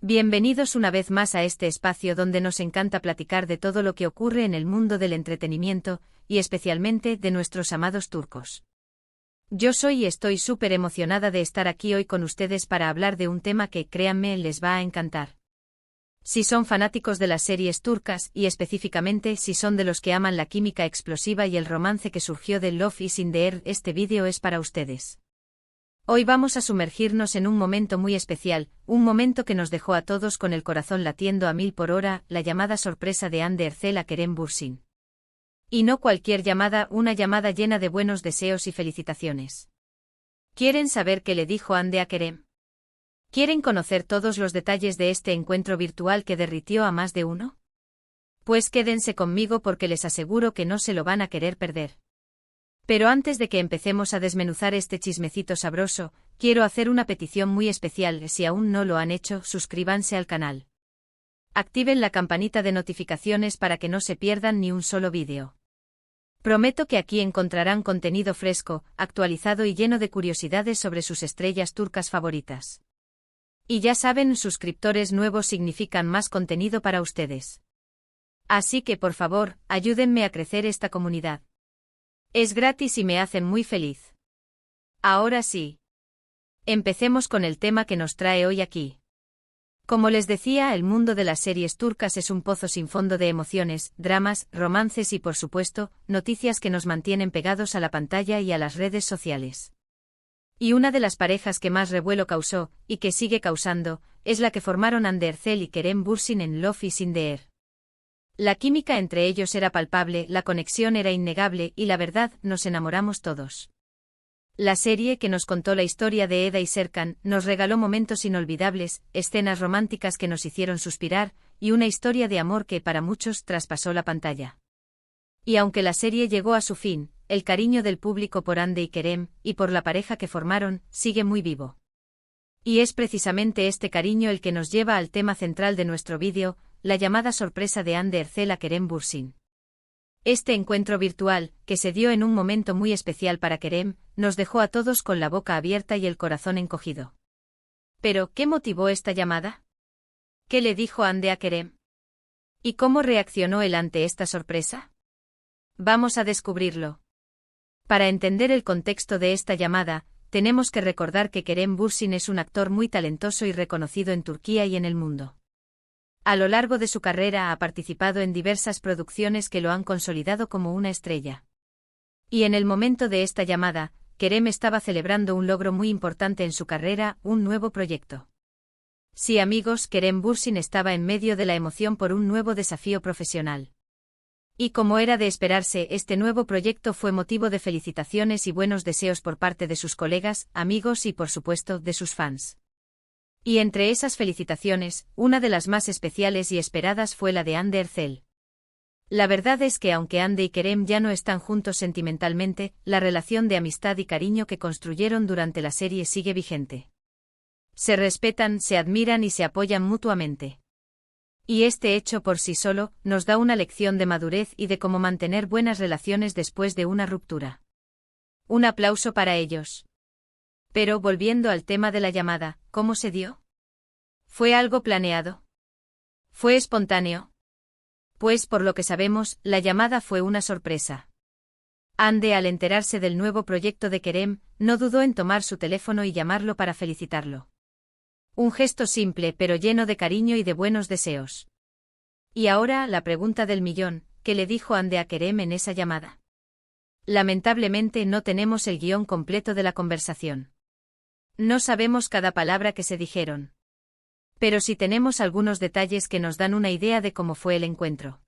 Bienvenidos una vez más a este espacio donde nos encanta platicar de todo lo que ocurre en el mundo del entretenimiento, y especialmente de nuestros amados turcos. Yo soy y estoy súper emocionada de estar aquí hoy con ustedes para hablar de un tema que, créanme, les va a encantar. Si son fanáticos de las series turcas y específicamente si son de los que aman la química explosiva y el romance que surgió de Love is in the Air, este vídeo es para ustedes. Hoy vamos a sumergirnos en un momento muy especial, un momento que nos dejó a todos con el corazón latiendo a 1000 por hora, la llamada sorpresa de Hande Erçel a Kerem Bürsin. Y no cualquier llamada, una llamada llena de buenos deseos y felicitaciones. ¿Quieren saber qué le dijo Hande a Kerem? ¿Quieren conocer todos los detalles de este encuentro virtual que derritió a más de uno? Pues quédense conmigo porque les aseguro que no se lo van a querer perder. Pero antes de que empecemos a desmenuzar este chismecito sabroso, quiero hacer una petición muy especial. Si aún no lo han hecho, suscríbanse al canal. Activen la campanita de notificaciones para que no se pierdan ni un solo vídeo. Prometo que aquí encontrarán contenido fresco, actualizado y lleno de curiosidades sobre sus estrellas turcas favoritas. Y ya saben, suscriptores nuevos significan más contenido para ustedes. Así que por favor, ayúdenme a crecer esta comunidad. Es gratis y me hacen muy feliz. Ahora sí. Empecemos con el tema que nos trae hoy aquí. Como les decía, el mundo de las series turcas es un pozo sin fondo de emociones, dramas, romances y por supuesto, noticias que nos mantienen pegados a la pantalla y a las redes sociales. Y una de las parejas que más revuelo causó, y que sigue causando, es la que formaron Hande Erçel y Kerem Bürsin en Love is in the Air. La química entre ellos era palpable, la conexión era innegable y la verdad, nos enamoramos todos. La serie que nos contó la historia de Eda y Serkan nos regaló momentos inolvidables, escenas románticas que nos hicieron suspirar, y una historia de amor que para muchos traspasó la pantalla. Y aunque la serie llegó a su fin, el cariño del público por Hande y Kerem, y por la pareja que formaron, sigue muy vivo. Y es precisamente este cariño el que nos lleva al tema central de nuestro vídeo, la llamada sorpresa de Hande Erçel a Kerem Bürsin. Este encuentro virtual, que se dio en un momento muy especial para Kerem, nos dejó a todos con la boca abierta y el corazón encogido. Pero, ¿qué motivó esta llamada? ¿Qué le dijo Hande a Kerem? ¿Y cómo reaccionó él ante esta sorpresa? Vamos a descubrirlo. Para entender el contexto de esta llamada, tenemos que recordar que Kerem Bürsin es un actor muy talentoso y reconocido en Turquía y en el mundo. A lo largo de su carrera ha participado en diversas producciones que lo han consolidado como una estrella. Y en el momento de esta llamada, Kerem estaba celebrando un logro muy importante en su carrera, un nuevo proyecto. Sí, amigos, Kerem Bürsin estaba en medio de la emoción por un nuevo desafío profesional. Y como era de esperarse, este nuevo proyecto fue motivo de felicitaciones y buenos deseos por parte de sus colegas, amigos y por supuesto, de sus fans. Y entre esas felicitaciones, una de las más especiales y esperadas fue la de Hande Erçel. La verdad es que aunque Hande y Kerem ya no están juntos sentimentalmente, la relación de amistad y cariño que construyeron durante la serie sigue vigente. Se respetan, se admiran y se apoyan mutuamente. Y este hecho por sí solo, nos da una lección de madurez y de cómo mantener buenas relaciones después de una ruptura. Un aplauso para ellos. Pero volviendo al tema de la llamada, ¿cómo se dio? ¿Fue algo planeado? ¿Fue espontáneo? Pues por lo que sabemos, la llamada fue una sorpresa. Hande, al enterarse del nuevo proyecto de Kerem, no dudó en tomar su teléfono y llamarlo para felicitarlo. Un gesto simple pero lleno de cariño y de buenos deseos. Y ahora, la pregunta del millón, ¿qué le dijo Hande a Kerem en esa llamada? Lamentablemente no tenemos el guión completo de la conversación. No sabemos cada palabra que se dijeron. Pero sí tenemos algunos detalles que nos dan una idea de cómo fue el encuentro.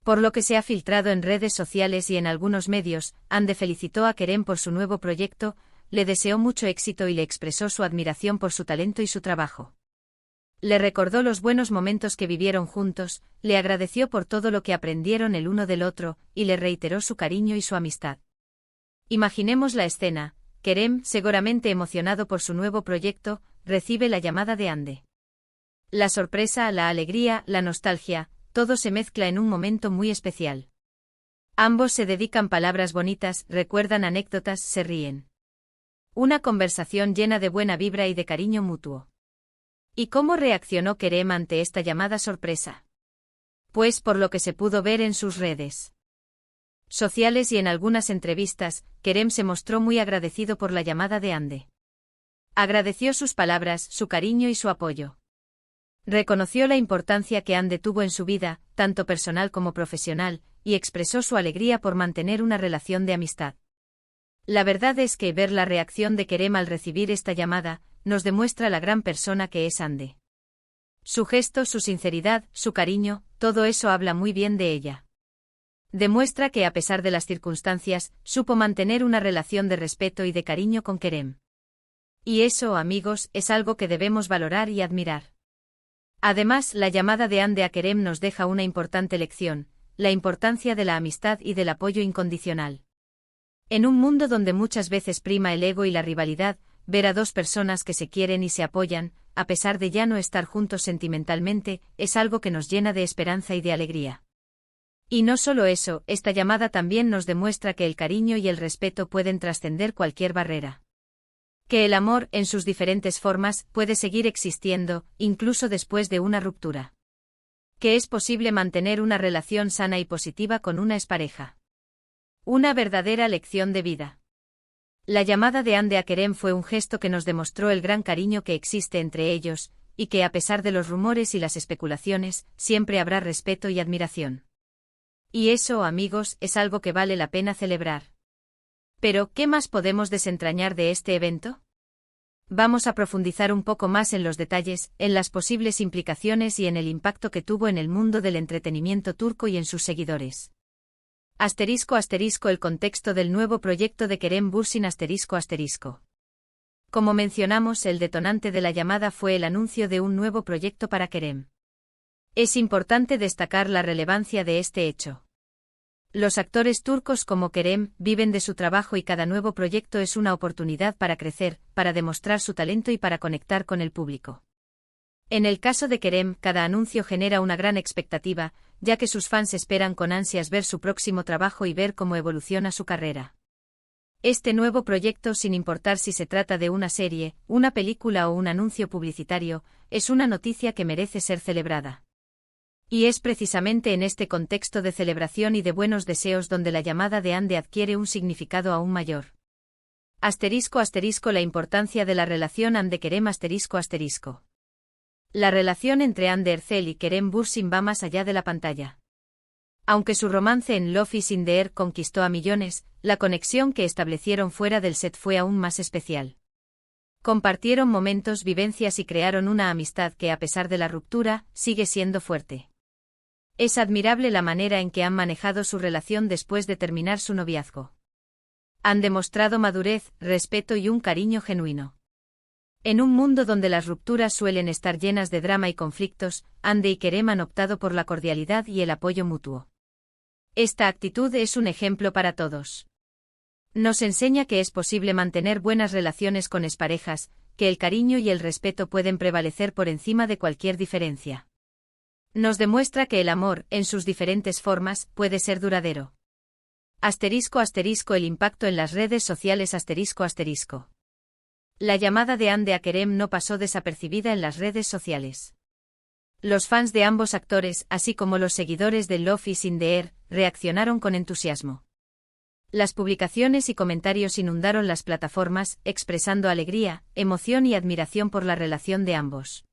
Por lo que se ha filtrado en redes sociales y en algunos medios, Hande felicitó a Kerem por su nuevo proyecto, le deseó mucho éxito y le expresó su admiración por su talento y su trabajo. Le recordó los buenos momentos que vivieron juntos, le agradeció por todo lo que aprendieron el uno del otro, y le reiteró su cariño y su amistad. Imaginemos la escena. Kerem, seguramente emocionado por su nuevo proyecto, recibe la llamada de Hande. La sorpresa, la alegría, la nostalgia, todo se mezcla en un momento muy especial. Ambos se dedican palabras bonitas, recuerdan anécdotas, se ríen. Una conversación llena de buena vibra y de cariño mutuo. ¿Y cómo reaccionó Kerem ante esta llamada sorpresa? Pues por lo que se pudo ver en sus redes sociales y en algunas entrevistas, Kerem se mostró muy agradecido por la llamada de Hande. Agradeció sus palabras, su cariño y su apoyo. Reconoció la importancia que Hande tuvo en su vida, tanto personal como profesional, y expresó su alegría por mantener una relación de amistad. La verdad es que ver la reacción de Kerem al recibir esta llamada, nos demuestra la gran persona que es Hande. Su gesto, su sinceridad, su cariño, todo eso habla muy bien de ella. Demuestra que a pesar de las circunstancias, supo mantener una relación de respeto y de cariño con Kerem. Y eso, amigos, es algo que debemos valorar y admirar. Además, la llamada de Hande a Kerem nos deja una importante lección, la importancia de la amistad y del apoyo incondicional. En un mundo donde muchas veces prima el ego y la rivalidad, ver a dos personas que se quieren y se apoyan, a pesar de ya no estar juntos sentimentalmente, es algo que nos llena de esperanza y de alegría. Y no solo eso, esta llamada también nos demuestra que el cariño y el respeto pueden trascender cualquier barrera. Que el amor, en sus diferentes formas, puede seguir existiendo, incluso después de una ruptura. Que es posible mantener una relación sana y positiva con una expareja. Una verdadera lección de vida. La llamada de Hande a Kerem fue un gesto que nos demostró el gran cariño que existe entre ellos, y que a pesar de los rumores y las especulaciones, siempre habrá respeto y admiración. Y eso, amigos, es algo que vale la pena celebrar. Pero, ¿qué más podemos desentrañar de este evento? Vamos a profundizar un poco más en los detalles, en las posibles implicaciones y en el impacto que tuvo en el mundo del entretenimiento turco y en sus seguidores. *** El contexto del nuevo proyecto de Kerem Bürsin ***. Como mencionamos, el detonante de la llamada fue el anuncio de un nuevo proyecto para Kerem. Es importante destacar la relevancia de este hecho. Los actores turcos como Kerem viven de su trabajo y cada nuevo proyecto es una oportunidad para crecer, para demostrar su talento y para conectar con el público. En el caso de Kerem, cada anuncio genera una gran expectativa, ya que sus fans esperan con ansias ver su próximo trabajo y ver cómo evoluciona su carrera. Este nuevo proyecto, sin importar si se trata de una serie, una película o un anuncio publicitario, es una noticia que merece ser celebrada. Y es precisamente en este contexto de celebración y de buenos deseos donde la llamada de Hande adquiere un significado aún mayor. *** La importancia de la relación Hande-Kerem ***. La relación entre Hande Erçel y Kerem Bürsin va más allá de la pantalla. Aunque su romance en Love is in the Air conquistó a millones, la conexión que establecieron fuera del set fue aún más especial. Compartieron momentos, vivencias y crearon una amistad que, a pesar de la ruptura, sigue siendo fuerte. Es admirable la manera en que han manejado su relación después de terminar su noviazgo. Han demostrado madurez, respeto y un cariño genuino. En un mundo donde las rupturas suelen estar llenas de drama y conflictos, Hande y Kerem han optado por la cordialidad y el apoyo mutuo. Esta actitud es un ejemplo para todos. Nos enseña que es posible mantener buenas relaciones con exparejas, que el cariño y el respeto pueden prevalecer por encima de cualquier diferencia. Nos demuestra que el amor, en sus diferentes formas, puede ser duradero. *** El impacto en las redes sociales ***. La llamada de Hande a Kerem no pasó desapercibida en las redes sociales. Los fans de ambos actores, así como los seguidores de Love is in the Air, reaccionaron con entusiasmo. Las publicaciones y comentarios inundaron las plataformas, expresando alegría, emoción y admiración por la relación de ambos.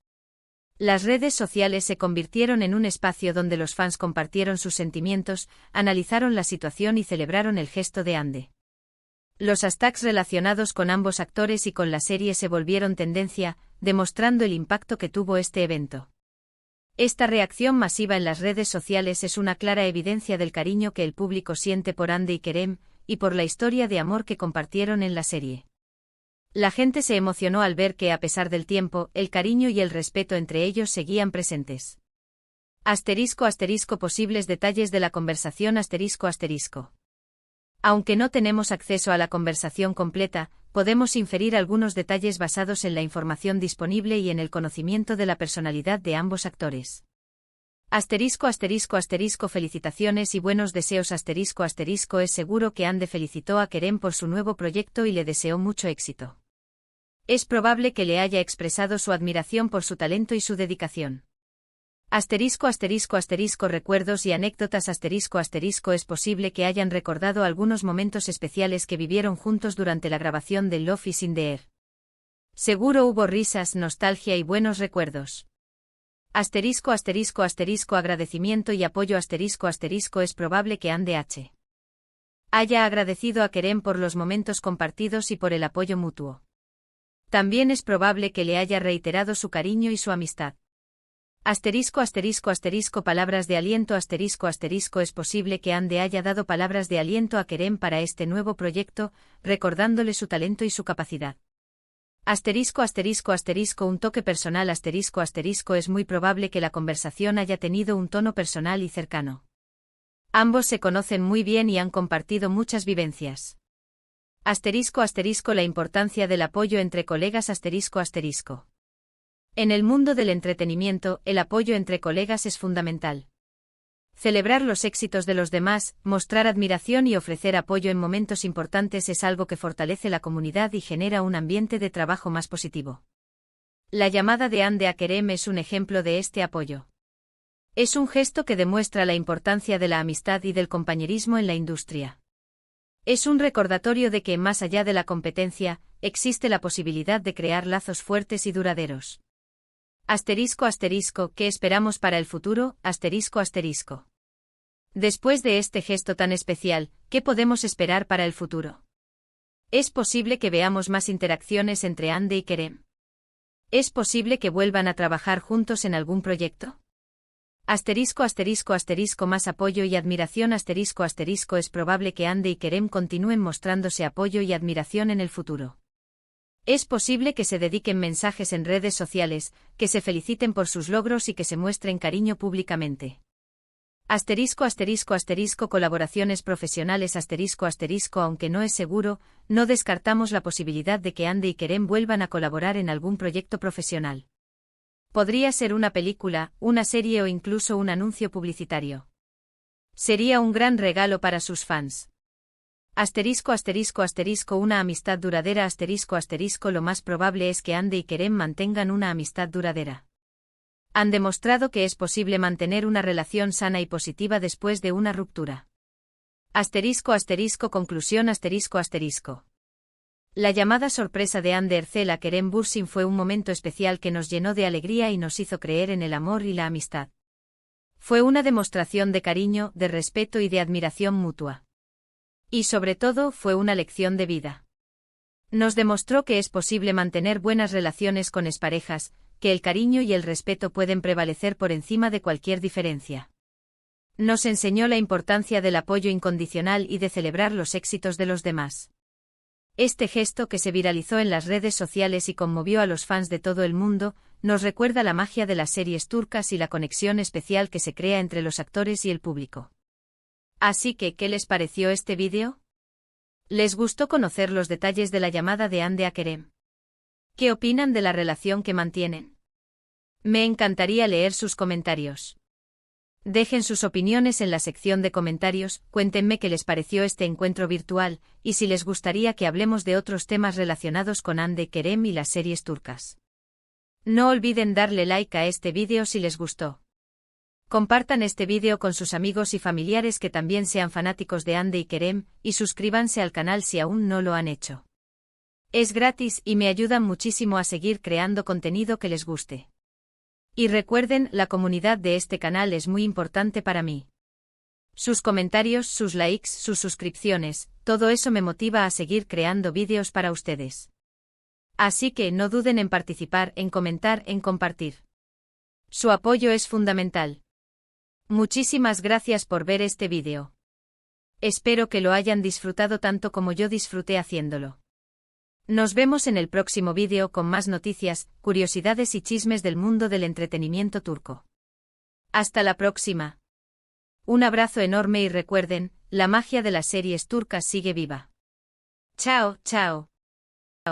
Las redes sociales se convirtieron en un espacio donde los fans compartieron sus sentimientos, analizaron la situación y celebraron el gesto de Hande. Los hashtags relacionados con ambos actores y con la serie se volvieron tendencia, demostrando el impacto que tuvo este evento. Esta reacción masiva en las redes sociales es una clara evidencia del cariño que el público siente por Hande y Kerem, y por la historia de amor que compartieron en la serie. La gente se emocionó al ver que, a pesar del tiempo, el cariño y el respeto entre ellos seguían presentes. *** Posibles detalles de la conversación ***. Aunque no tenemos acceso a la conversación completa, podemos inferir algunos detalles basados en la información disponible y en el conocimiento de la personalidad de ambos actores. Felicitaciones y buenos deseos Es seguro que Hande felicitó a Kerem por su nuevo proyecto y le deseó mucho éxito. Es probable que le haya expresado su admiración por su talento y su dedicación. Recuerdos y anécdotas es posible que hayan recordado algunos momentos especiales que vivieron juntos durante la grabación de Love is in the Air. Seguro hubo risas, nostalgia y buenos recuerdos. Agradecimiento y apoyo es probable que Anne H. haya agradecido a Kerem por los momentos compartidos y por el apoyo mutuo. También es probable que le haya reiterado su cariño y su amistad. Palabras de aliento es posible que Anne haya dado palabras de aliento a Kerem para este nuevo proyecto, recordándole su talento y su capacidad. Un toque personal es muy probable que la conversación haya tenido un tono personal y cercano. Ambos se conocen muy bien y han compartido muchas vivencias. La importancia del apoyo entre colegas En el mundo del entretenimiento, el apoyo entre colegas es fundamental. Celebrar los éxitos de los demás, mostrar admiración y ofrecer apoyo en momentos importantes es algo que fortalece la comunidad y genera un ambiente de trabajo más positivo. La llamada de Anne a Kerem es un ejemplo de este apoyo. Es un gesto que demuestra la importancia de la amistad y del compañerismo en la industria. Es un recordatorio de que, más allá de la competencia, existe la posibilidad de crear lazos fuertes y duraderos. ¿Qué esperamos para el futuro? Después de este gesto tan especial, ¿qué podemos esperar para el futuro? Es posible que veamos más interacciones entre Anne y Kerem. ¿Es posible que vuelvan a trabajar juntos en algún proyecto? Más apoyo y admiración es probable que Anne y Kerem continúen mostrándose apoyo y admiración en el futuro. Es posible que se dediquen mensajes en redes sociales, que se feliciten por sus logros y que se muestren cariño públicamente. Colaboraciones profesionales aunque no es seguro, no descartamos la posibilidad de que Anne y Kerem vuelvan a colaborar en algún proyecto profesional. Podría ser una película, una serie o incluso un anuncio publicitario. Sería un gran regalo para sus fans. Una amistad duradera Lo más probable es que Anne y Kerem mantengan una amistad duradera. Han demostrado que es posible mantener una relación sana y positiva después de una ruptura. Conclusión La llamada sorpresa de Anne a Kerem Bürsin fue un momento especial que nos llenó de alegría y nos hizo creer en el amor y la amistad. Fue una demostración de cariño, de respeto y de admiración mutua. Y sobre todo, fue una lección de vida. Nos demostró que es posible mantener buenas relaciones con exparejas, que el cariño y el respeto pueden prevalecer por encima de cualquier diferencia. Nos enseñó la importancia del apoyo incondicional y de celebrar los éxitos de los demás. Este gesto, que se viralizó en las redes sociales y conmovió a los fans de todo el mundo, nos recuerda la magia de las series turcas y la conexión especial que se crea entre los actores y el público. Así que, ¿qué les pareció este vídeo? ¿Les gustó conocer los detalles de la llamada de Anne a Kerem? ¿Qué opinan de la relación que mantienen? Me encantaría leer sus comentarios. Dejen sus opiniones en la sección de comentarios, cuéntenme qué les pareció este encuentro virtual, y si les gustaría que hablemos de otros temas relacionados con Anne Kerem y las series turcas. No olviden darle like a este vídeo si les gustó. Compartan este vídeo con sus amigos y familiares que también sean fanáticos de Anne y Kerem, y suscríbanse al canal si aún no lo han hecho. Es gratis y me ayudan muchísimo a seguir creando contenido que les guste. Y recuerden, la comunidad de este canal es muy importante para mí. Sus comentarios, sus likes, sus suscripciones, todo eso me motiva a seguir creando vídeos para ustedes. Así que no duden en participar, en comentar, en compartir. Su apoyo es fundamental. Muchísimas gracias por ver este vídeo. Espero que lo hayan disfrutado tanto como yo disfruté haciéndolo. Nos vemos en el próximo vídeo con más noticias, curiosidades y chismes del mundo del entretenimiento turco. Hasta la próxima. Un abrazo enorme y recuerden, la magia de las series turcas sigue viva. Chao, chao.